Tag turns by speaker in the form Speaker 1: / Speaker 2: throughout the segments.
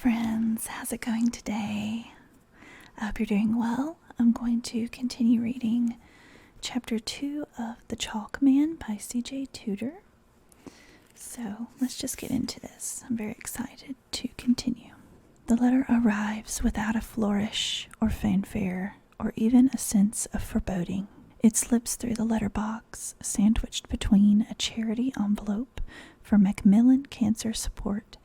Speaker 1: friends, how's it going today? I hope you're doing well. I'm going to continue reading Chapter 2 of The Chalk Man by C.J. Tudor. So let's just get into this. I'm very excited to continue. The letter arrives without a flourish or fanfare or even a sense of foreboding. It slips through the letterbox, sandwiched between a charity envelope for Macmillan Cancer Support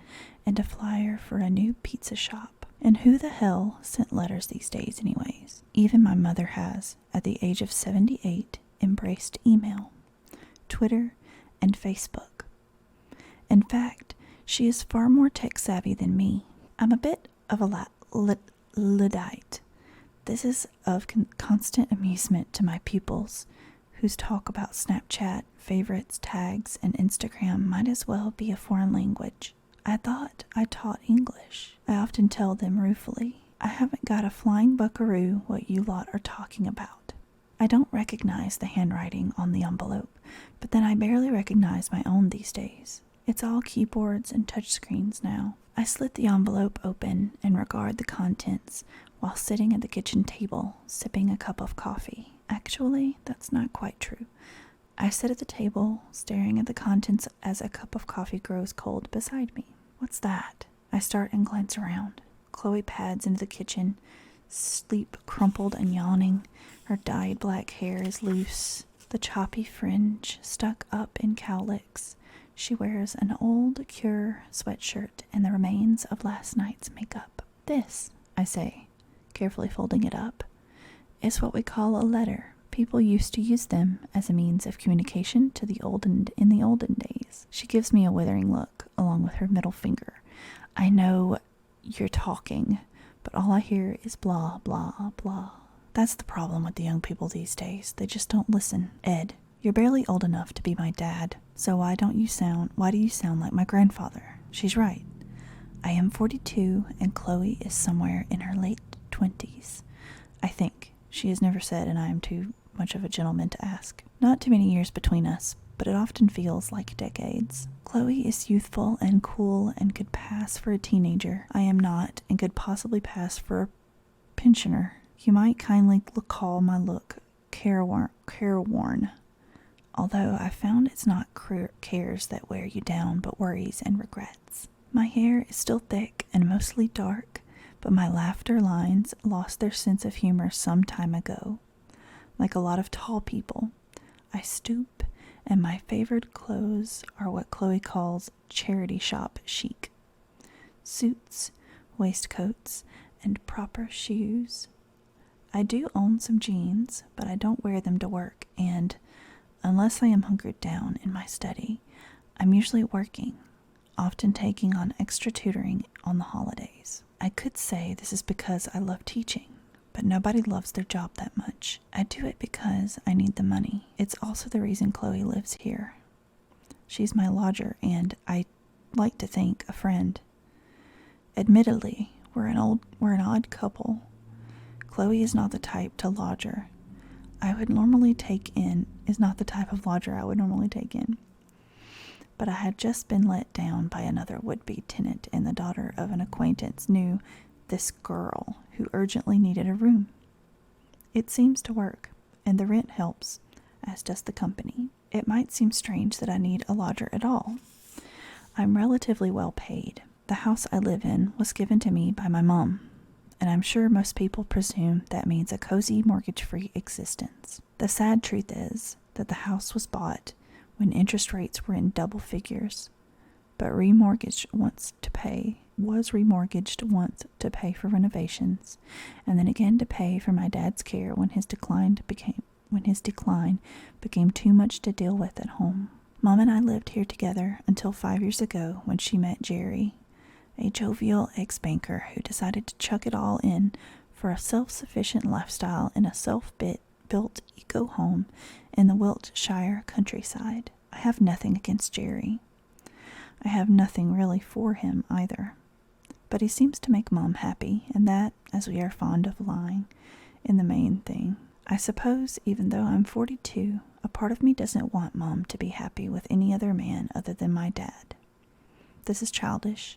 Speaker 1: and a flyer for a new pizza shop. And who the hell sent letters these days anyways? Even my mother has, at the age of 78, embraced email, Twitter, and Facebook. In fact, she is far more tech-savvy than me. I'm a bit of a Luddite. This is of constant amusement to my pupils, whose talk about Snapchat, favorites, tags, and Instagram might as well be a foreign language. I thought I taught English. I often tell them ruefully, I haven't got a flying buckaroo what you lot are talking about. I don't recognize the handwriting on the envelope, but then I barely recognize my own these days. It's all keyboards and touchscreens now. I slit the envelope open and regard the contents while sitting at the kitchen table, sipping a cup of coffee. Actually, that's not quite true. I sit at the table, staring at the contents as a cup of coffee grows cold beside me. What's that? I start and glance around. Chloe pads into the kitchen, sleep crumpled and yawning. Her dyed black hair is loose, the choppy fringe stuck up in cowlicks. She wears an old Cure sweatshirt and the remains of last night's makeup. This, I say, carefully folding it up, is what we call a letter. People used to use them as a means of communication in the olden days. She gives me a withering look, along with her middle finger. I know you're talking, but all I hear is blah, blah, blah. That's the problem with the young people these days. They just don't listen. Ed, you're barely old enough to be my dad, so why do you sound like my grandfather? She's right. I am 42, and Chloe is somewhere in her late 20s. I think. She has never said, and I am too much of a gentleman to ask. Not too many years between us, but it often feels like decades. Chloe is youthful and cool and could pass for a teenager. I am not, and could possibly pass for a pensioner. You might kindly call my look careworn. Although I found it's not cares that wear you down, but worries and regrets. My hair is still thick and mostly dark, but my laughter lines lost their sense of humor some time ago. Like a lot of tall people, I stoop, and my favored clothes are what Chloe calls charity shop chic. Suits, waistcoats, and proper shoes. I do own some jeans, but I don't wear them to work, and unless I am hunkered down in my study, I'm usually working, often taking on extra tutoring on the holidays. I could say this is because I love teaching, but nobody loves their job that much. I do it because I need the money. It's also the reason Chloe lives here. She's my lodger, and I like to think a friend. Admittedly, we're an odd couple. Chloe is not the type of lodger I would normally take in. But I had just been let down by another would-be tenant, and the daughter of an acquaintance knew this girl who urgently needed a room. It seems to work, and the rent helps, as does the company. It might seem strange that I need a lodger at all. I'm relatively well paid. The house I live in was given to me by my mom, and I'm sure most people presume that means a cozy, mortgage-free existence. The sad truth is that the house was bought when interest rates were in double figures, but was remortgaged once to pay for renovations, and then again to pay for my dad's care when his decline became too much to deal with at home. Mom and I lived here together until 5 years ago when she met Jerry, a jovial ex-banker who decided to chuck it all in for a self-sufficient lifestyle in a self-built eco-home in the Wiltshire countryside. I have nothing against Jerry. I have nothing really for him either. But he seems to make Mom happy, and that, as we are fond of lying, in the main thing. I suppose, even though I'm 42, a part of me doesn't want Mom to be happy with any other man other than my dad. This is childish,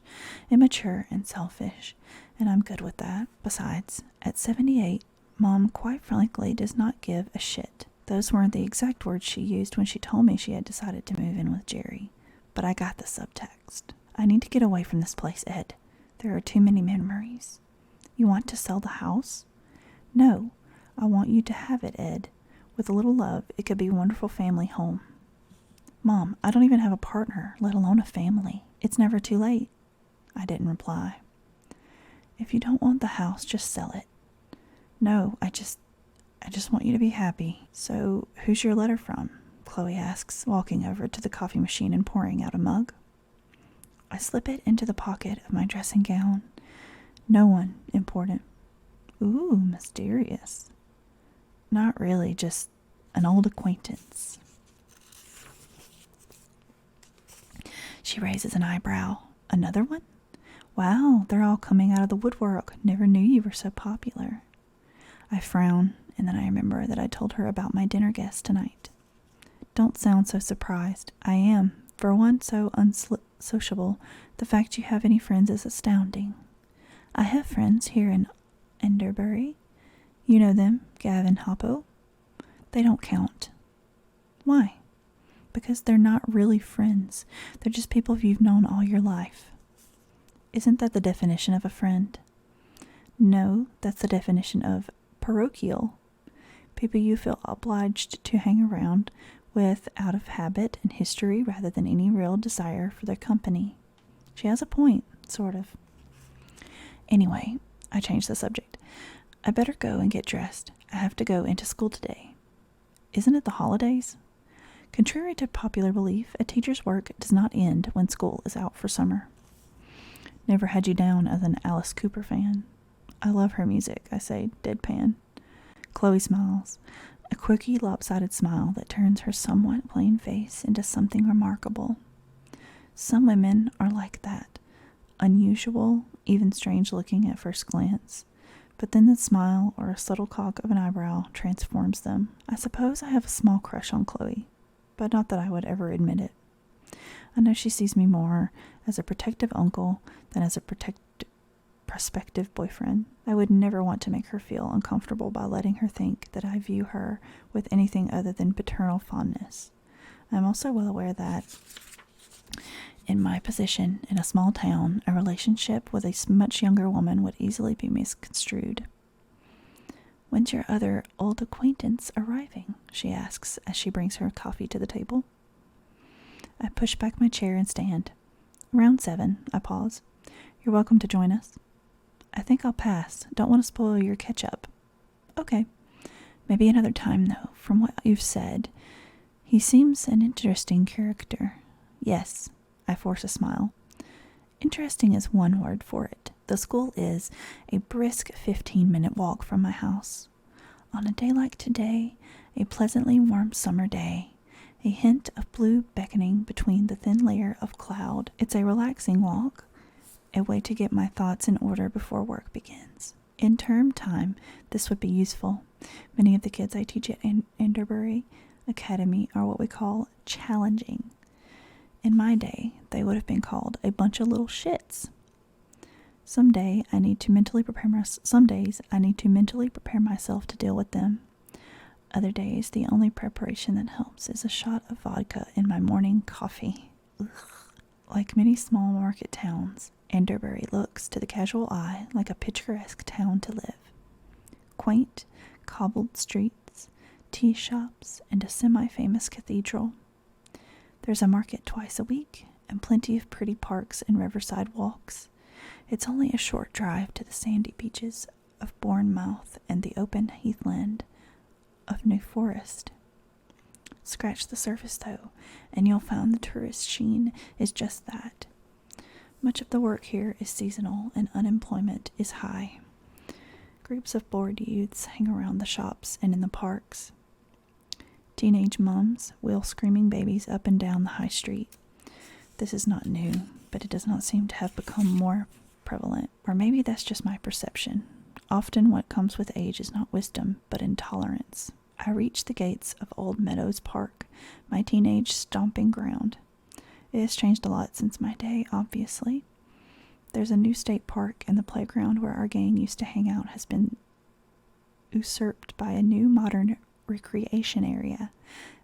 Speaker 1: immature, and selfish, and I'm good with that. Besides, at 78, Mom quite frankly does not give a shit. Those weren't the exact words she used when she told me she had decided to move in with Jerry, but I got the subtext. I need to get away from this place, Ed. There are too many memories. You want to sell the house? No, I want you to have it, Ed. With a little love, it could be a wonderful family home. Mom, I don't even have a partner, let alone a family. It's never too late. I didn't reply. If you don't want the house, just sell it. No, I just want you to be happy. So, who's your letter from? Chloe asks, walking over to the coffee machine and pouring out a mug. I slip it into the pocket of my dressing gown. No one important. Ooh, mysterious. Not really, just an old acquaintance. She raises an eyebrow. Another one? Wow, they're all coming out of the woodwork. Never knew you were so popular. I frown, and then I remember that I told her about my dinner guest tonight. Don't sound so surprised. I am. For one so unsociable, the fact you have any friends is astounding. I have friends here in Enderbury. You know them, Gavin Hoppo. They don't count. Why? Because they're not really friends. They're just people you've known all your life. Isn't that the definition of a friend? No, that's the definition of parochial. People you feel obliged to hang around with out of habit and history rather than any real desire for their company. She has a point, sort of. Anyway, I changed the subject. I better go and get dressed. I have to go into school today. Isn't it the holidays? Contrary to popular belief, a teacher's work does not end when school is out for summer. Never had you down as an Alice Cooper fan. I love her music, I say, deadpan. Chloe smiles, a quirky, lopsided smile that turns her somewhat plain face into something remarkable. Some women are like that, unusual, even strange-looking at first glance, but then the smile or a subtle cock of an eyebrow transforms them. I suppose I have a small crush on Chloe, but not that I would ever admit it. I know she sees me more as a protective uncle than as a prospective boyfriend. I would never want to make her feel uncomfortable by letting her think that I view her with anything other than paternal fondness. I am also well aware that, in my position in a small town, a relationship with a much younger woman would easily be misconstrued. When's your other old acquaintance arriving? She asks as she brings her coffee to the table. I push back my chair and stand. Around 7, I pause. You're welcome to join us. I think I'll pass. Don't want to spoil your catch-up. Okay. Maybe another time, though. From what you've said, he seems an interesting character. Yes. I force a smile. Interesting is one word for it. The school is a brisk 15-minute walk from my house. On a day like today, a pleasantly warm summer day, a hint of blue beckoning between the thin layer of cloud. It's a relaxing walk, a way to get my thoughts in order before work begins. In term time, this would be useful. Many of the kids I teach at Enderbury Academy are what we call challenging. In my day, they would have been called a bunch of little shits. Some days I need to mentally prepare myself to deal with them. Other days, the only preparation that helps is a shot of vodka in my morning coffee. Ugh. Like many small market towns, Enderbury looks to the casual eye like a picturesque town to live. Quaint, cobbled streets, tea shops, and a semi-famous cathedral. There's a market twice a week, and plenty of pretty parks and riverside walks. It's only a short drive to the sandy beaches of Bournemouth and the open heathland of New Forest. Scratch the surface, though, and you'll find the tourist sheen is just that. Much of the work here is seasonal, and unemployment is high. Groups of bored youths hang around the shops and in the parks. Teenage mums wheel screaming babies up and down the high street. This is not new, but it does not seem to have become more prevalent. Or maybe that's just my perception. Often what comes with age is not wisdom, but intolerance. I reach the gates of Old Meadows Park, my teenage stomping ground. It has changed a lot since my day, obviously. There's a new state park, and the playground where our gang used to hang out has been usurped by a new modern recreation area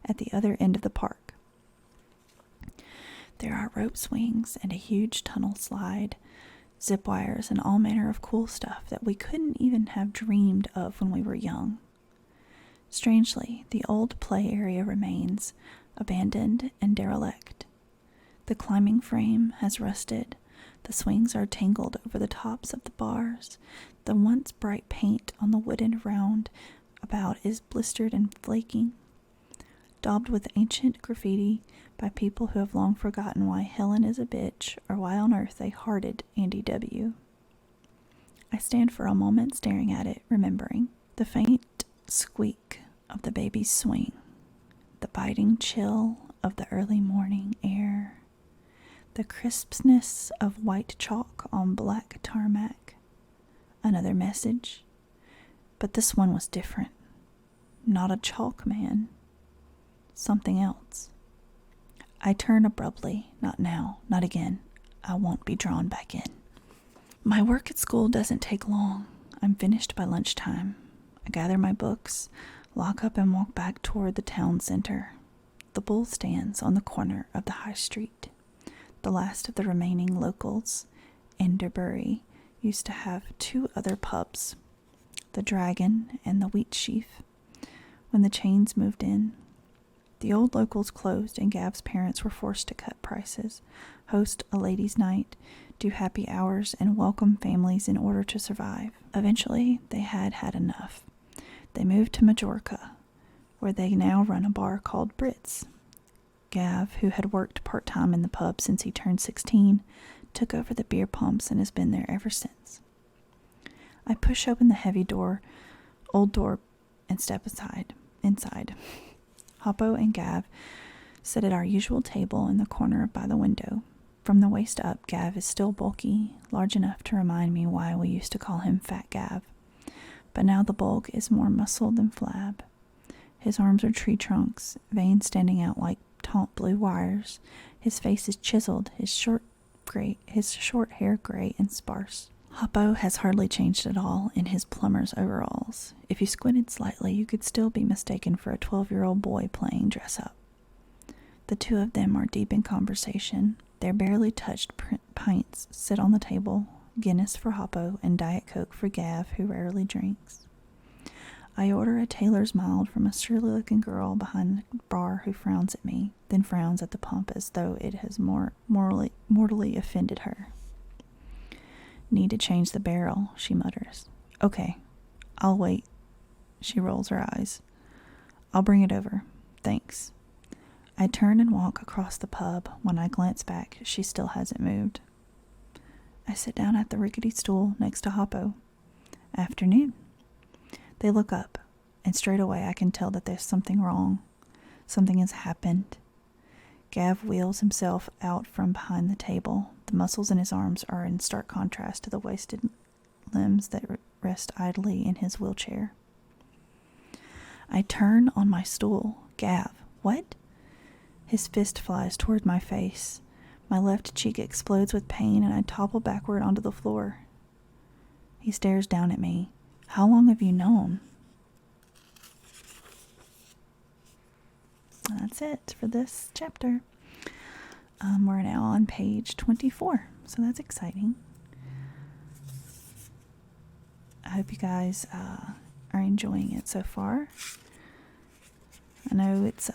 Speaker 1: at the other end of the park. There are rope swings and a huge tunnel slide, zip wires, and all manner of cool stuff that we couldn't even have dreamed of when we were young. Strangely, the old play area remains, abandoned and derelict. The climbing frame has rusted, the swings are tangled over the tops of the bars, the once bright paint on the wooden round about is blistered and flaking, daubed with ancient graffiti by people who have long forgotten why Helen is a bitch or why on earth they hearted Andy W. I stand for a moment staring at it, remembering the faint squeak of the baby's swing, the biting chill of the early morning air, the crispness of white chalk on black tarmac. Another message, but this one was different. Not a chalk man. Something else. I turn abruptly. Not now. Not again. I won't be drawn back in. My work at school doesn't take long. I'm finished by lunchtime. I gather my books, lock up, and walk back toward the town center. The bull stands on the corner of the high street. The last of the remaining locals, Enderbury, used to have two other pubs, the Dragon and the Wheat Sheaf, when the chains moved in. The old locals closed, and Gav's parents were forced to cut prices, host a ladies' night, do happy hours, and welcome families in order to survive. Eventually, they had enough. They moved to Majorca, where they now run a bar called Brits. Gav, who had worked part-time in the pub since he turned 16, took over the beer pumps and has been there ever since. I push open the heavy old door, and step inside. Hoppo and Gav sit at our usual table in the corner by the window. From the waist up, Gav is still bulky, large enough to remind me why we used to call him Fat Gav. But now the bulk is more muscle than flab. His arms are tree trunks, veins standing out like taut blue wires. His face is chiseled, his short hair gray and sparse. Hoppo has hardly changed at all in his plumber's overalls. If you squinted slightly, you could still be mistaken for a 12-year-old boy playing dress-up. The two of them are deep in conversation. Their barely touched pints sit on the table, Guinness for Hoppo and Diet Coke for Gav, who rarely drinks. I order a Taylor's Mild from a surly-looking girl behind the bar who frowns at me, then frowns at the pump as though it has mortally offended her. Need to change the barrel, she mutters. Okay, I'll wait. She rolls her eyes. I'll bring it over. Thanks. I turn and walk across the pub. When I glance back, she still hasn't moved. I sit down at the rickety stool next to Hoppo. Afternoon. They look up, and straight away I can tell that there's something wrong. Something has happened. Gav wheels himself out from behind the table. The muscles in his arms are in stark contrast to the wasted limbs that rest idly in his wheelchair. I turn on my stool. Gav, what? His fist flies toward my face. My left cheek explodes with pain, and I topple backward onto the floor. He stares down at me. How long have you known? That's it for this chapter. We're now on page 24, so that's exciting. I hope you guys are enjoying it so far. I know it's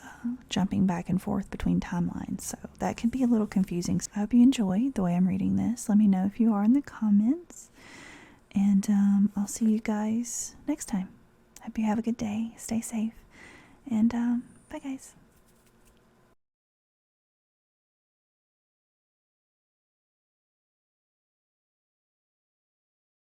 Speaker 1: jumping back and forth between timelines, so that can be a little confusing. So I hope you enjoy the way I'm reading this. Let me know if you are in the comments. And I'll see you guys next time. Hope you have a good day. Stay safe. And bye, guys.